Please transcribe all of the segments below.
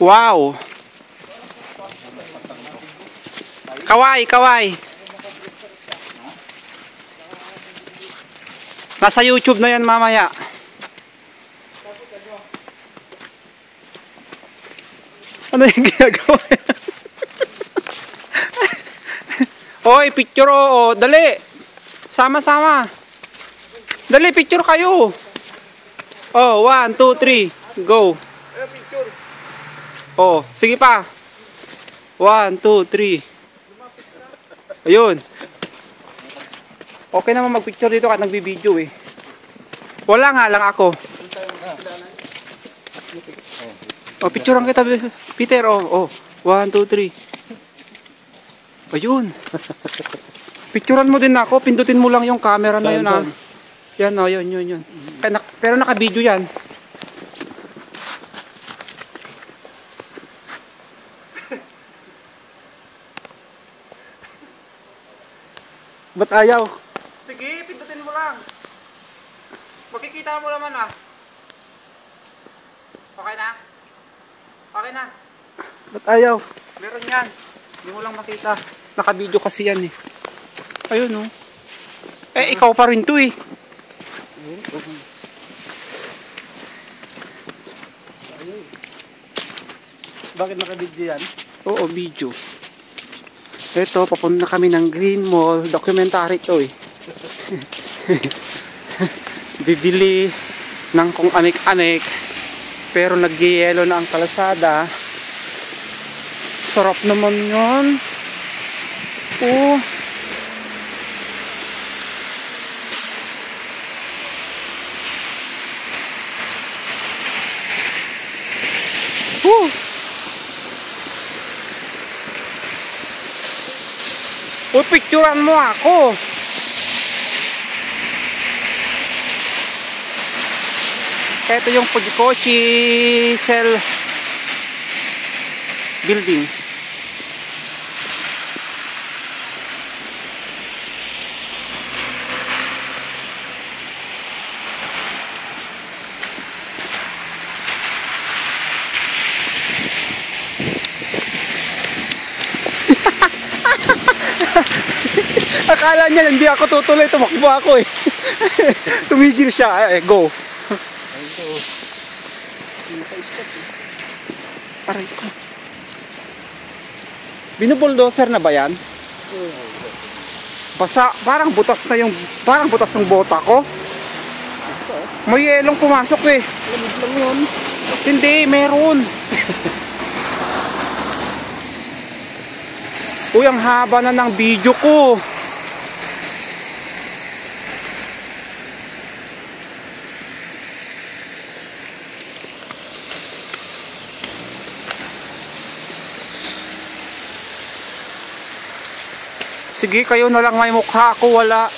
Wow! Kaway, kaway! Nasa YouTube na yan mamaya. Ano yung ginagawa? Hoy, picture o. Dali! Sama-sama. Dali, picture kayo. Oh, 1, 2, 3. Go. Oh, sige pa. 1, 2, 3. Ayun. Okay naman mag-picture dito kahit nagbibideo eh. Wala nga lang ako. Oh, picturean kita, Peter. Oh, 1, 2, 3. Ayun. Picturean mo din ako. Pindutin mo lang yung camera na yun ah. Yan oh, yun. Pero naka-video yan. Ba't ayaw? Sige, pindutin mo lang. Makikita mo naman ah. Okay na? Okay na. Ba't ayaw? Meron yan. Hindi mo lang makita. Naka-video kasi yan eh. Ayun oh. Eh, ikaw pa rin to eh. Bakit naka-video yan? Oo, video. Ito, papunta kami ng Green Mall. Documentary to eh. Bibili ng kung anik-anik. Pero nag-yelo na ang kalsada. Sarap naman yun. Oh. Uy, picturean mo ako. Ito yung Fujikoshi Cell Building. Akala niya hindi ako tutuloy, tumakbo ako eh. Tumigil siya, go. Aray ko. Binubulldozer na ba yan? Basta, parang butas ng bota ko. May yelong pumasok eh. Lamig lang yun. Hindi, meron. Uy, ang haba na ng video ko. Sige, kayo na lang may mukha, ako wala.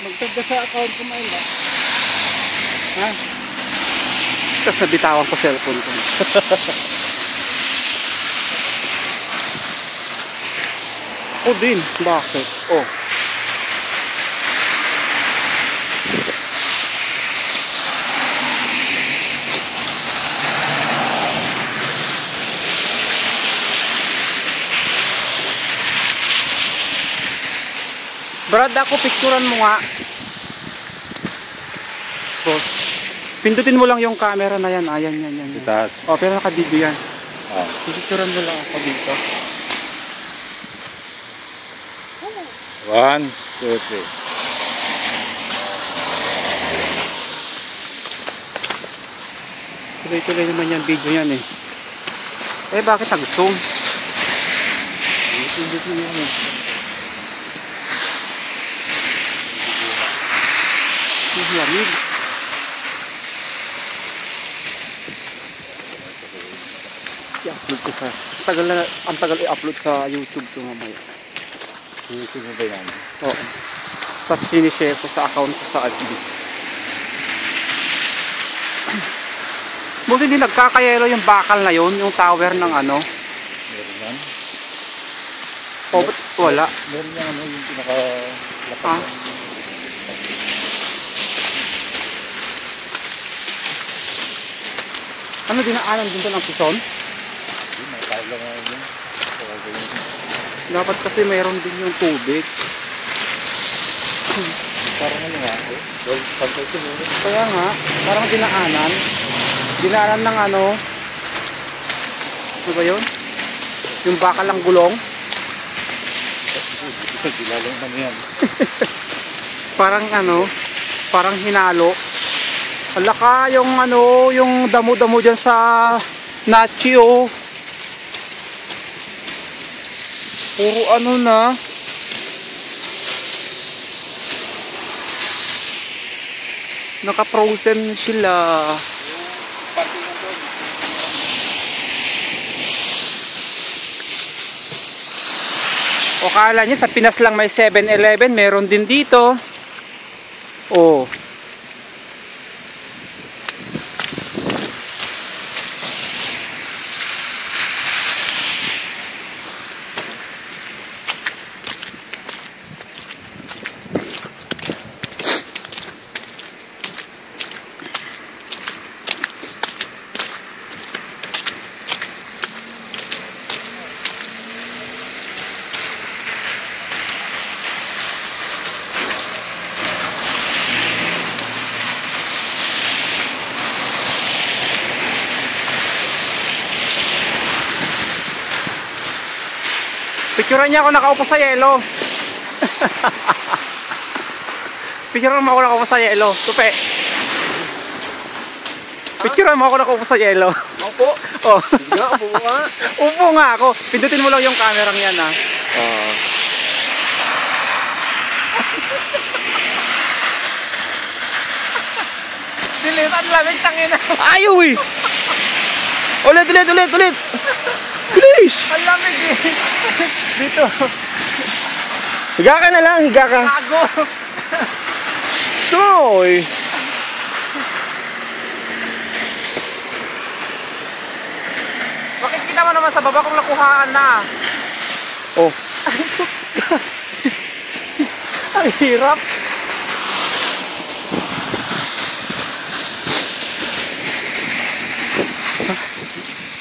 Magtagda sa account ko mail ba? Ha? Tapos nabitawan ko cellphone ko. O din, bakit? Oh. Brad, ako picturean mo nga. Boss. Pindutin mo lang yung camera na yan. Ayan, yan. Taas. Oh, pero naka-video yan. Oh. Picturean mo lang ako dito. 1, 2, 3. Tuloy-tuloy naman yan, video yan eh. Eh, bakit nag-zoom? Pindot mo yan eh. Lamig. I-upload ko sa... Ang tagal i-upload sa YouTube to mamaya. YouTube mo ba yan? Oo. Tapos sinishare ko sa account ko sa FB. Buti din nagkakayelo yung bakal na yun, yung tower ng ano. Meron yan? O, ba't wala? Meron yan ano, yung pinaka-lakas. Ano, dinaanan din doon ang pison? Hindi, may tawag lang nga yun. Dapat kasi mayroon din yung tubig. Parang ano nga ako. Well, pantay siguro. Kaya nga, parang dinaanan. Dinaanan ng ano. Ano ba yun? Yung bakal lang gulong. Silalang ano yan. Parang ano, parang hinalo. Alaka yung ano, yung damo-damo dyan sa Nachi, oh. Puro ano na. Naka-frozen sila. O kala nyo sa Pinas lang may 7-Eleven, meron din dito. Oh. Picturean niya ako nakaupo sa yelo. Picturean mo ako nakaupo sa yelo. Tupe. Picturean mo ako nakaupo sa yelo. Opo. Oh. Hindi nga, upo nga. Upo nga ako. Pindutin mo lang yung camera yan, ha. Oo. Dilit, ang lamig, tangina. Ayaw eh. Ulit. Bilis. Ang lamig eh. Dito. Higa ka na lang, higa ka. Gago. Soy! Bakit kita mo naman sa baba kung nakuhaan na? Oh. Ang hirap.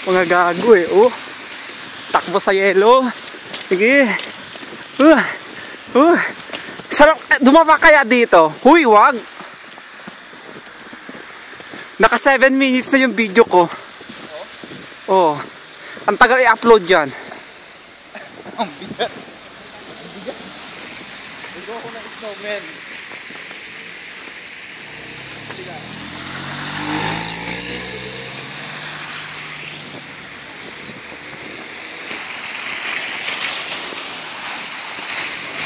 Mga gago eh. Oh. Takbo sa yelo. Sige. Sarap. Dumapa kaya dito? Huy, wag. Naka 7 minutes na yung video ko. Oh. Ang tagal i-upload yan. Ang bigat. Higa ako ng snowman.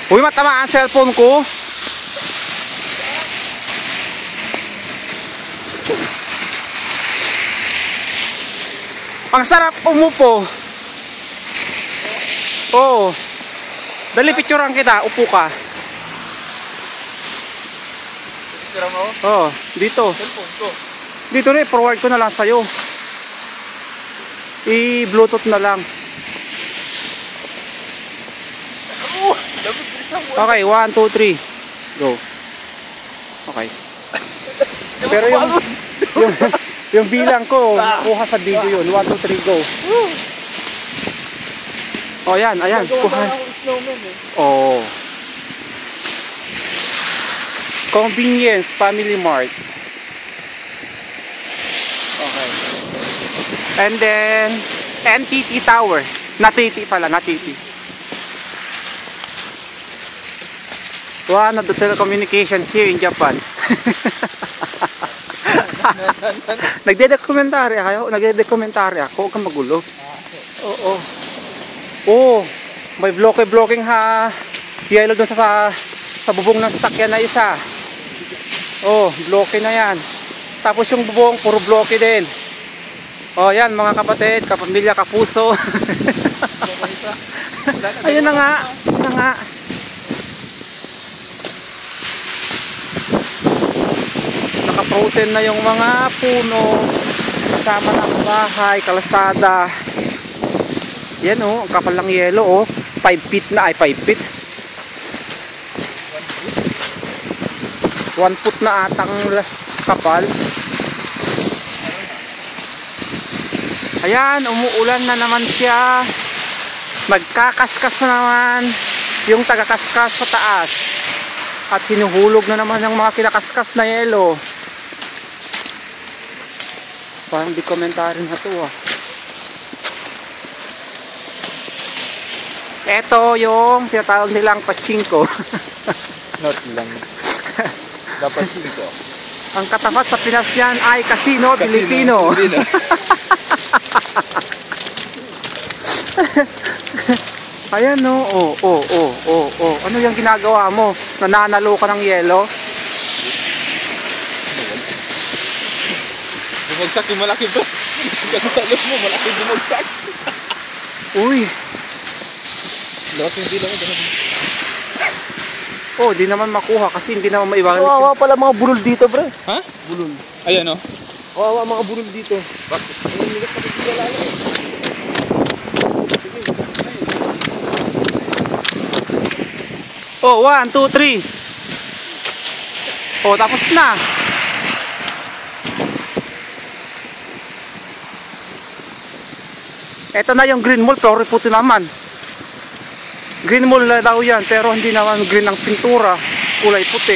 Uy, matama ang cellphone ko. Ang sarap umupo. Oo. Dali, picturean kita. Upo ka. Picture mo? Oo, dito. Cellphone ko. Dito rin, forward ko na lang sa'yo. I-bluetooth na lang. Okay, 1, 2, 3. Go. Okay. Pero yung bilang ko, nakuha sa video yun. 1, 2, 3, go. Oh, yan, ayan. Kuha. Oh. Convenience, Family Mart. Okay. And then, NTT Tower. NTT pala, NTT. One of the telecommunications here in Japan. Nagde-documentary kayo? Nagde-documentary ako. Huwag kang magulo. Oo. Oh, may bloke-bloking ha. Yellow doon sa bubong ng sasakyan na isa. Oh, bloke na yan. Tapos yung bubong, puro bloke din. Oh, yan mga kapatid, kapamilya, kapuso. Ayun na nga. Ayun na nga. Naka-frozen na yung mga puno. Kasama ng bahay, kalsada. Yan oh, ang kapal ng yelo oh. 5 feet na, ay 5 feet. 1 foot na atang kapal. Ayan, umuulan na naman siya. Magkakaskas na naman yung taga-kaskas sa taas. At hinuhulog na naman yung mga kinakaskas na yelo. Parang di komentary na to ah. Ito yung sinatawag nilang pachinko. Not lang. Dapat dito. Ang katapat sa Pinas yan ay Casino Filipino. Ayan no. Oh. Ano yung ginagawa mo? Nananalo ka ng yelo? Bumagsak yung malaki bro. Kasi sa loob mo, malaki bumagsak. Uy. Lakas yung bilang ito. Oh, di naman makuha kasi hindi naman maiwanan. Kawawa pala mga bulol dito, bro. Ha? Bulol. Ayan o. Kawawa mga bulol dito. Bakit? Oh, 1, 2, 3. Oh, tapos na. Ito na yung green mall, pero puti naman. Green mall na daw yan, pero hindi naman green ang pintura. Kulay puti.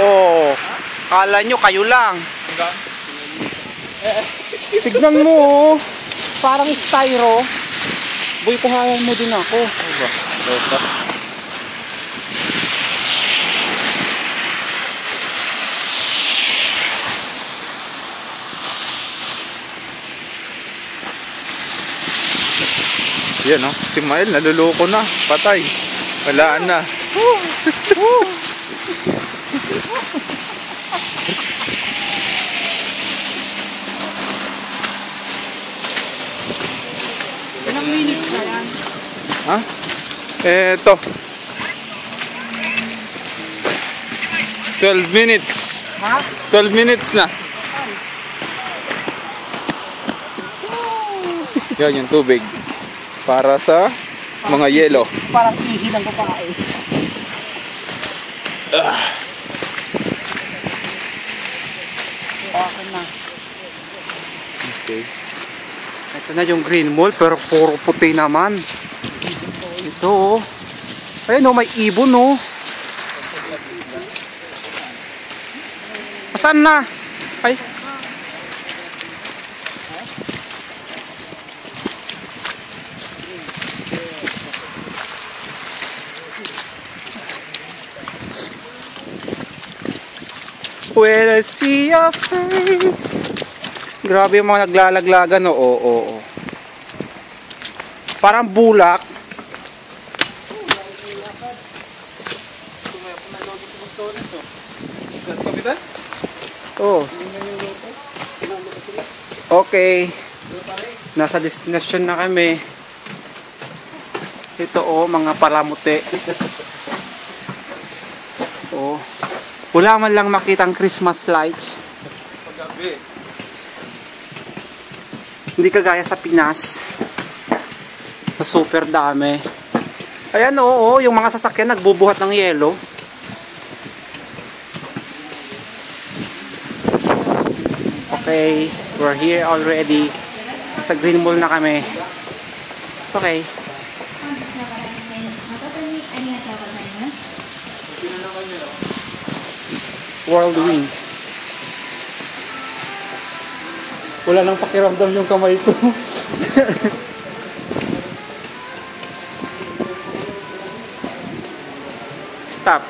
Oh, kala nyo kayo lang. Tignan mo oh. Parang styro. Boy, kuhayan mo din ako. Ano ba? Lota. Yan o, si Mael naluloko na, patay. Walaan na. Ilang minutes na yan? Ha? Eto. 12 minutes. Ha? 12 minutes na. Yan yung tubig. Para sa mga yelo. Parang ihi ng babae. Okay na. Okay. Ito na yung green mall pero puro puti naman. Ito oh. Ayun oh, may ibon oh. Asan na? Ay. When I see your face. Grabe yung mga naglalaglagan oh. Oo. Parang bulak. Oh. Okay. Nasa destination na kami. Ito oh, mga palamute. Oh. Wala man lang makitang Christmas lights. Paggabi. Hindi kagaya sa Pinas. Na super dami. Ayan oo, yung mga sasakyan nagbubuhat ng yelo. Okay, we're here already. Sa Green Mall na kami. Okay. Whirlwind. Wala nang pakiramdam yung kamay ko. Stop.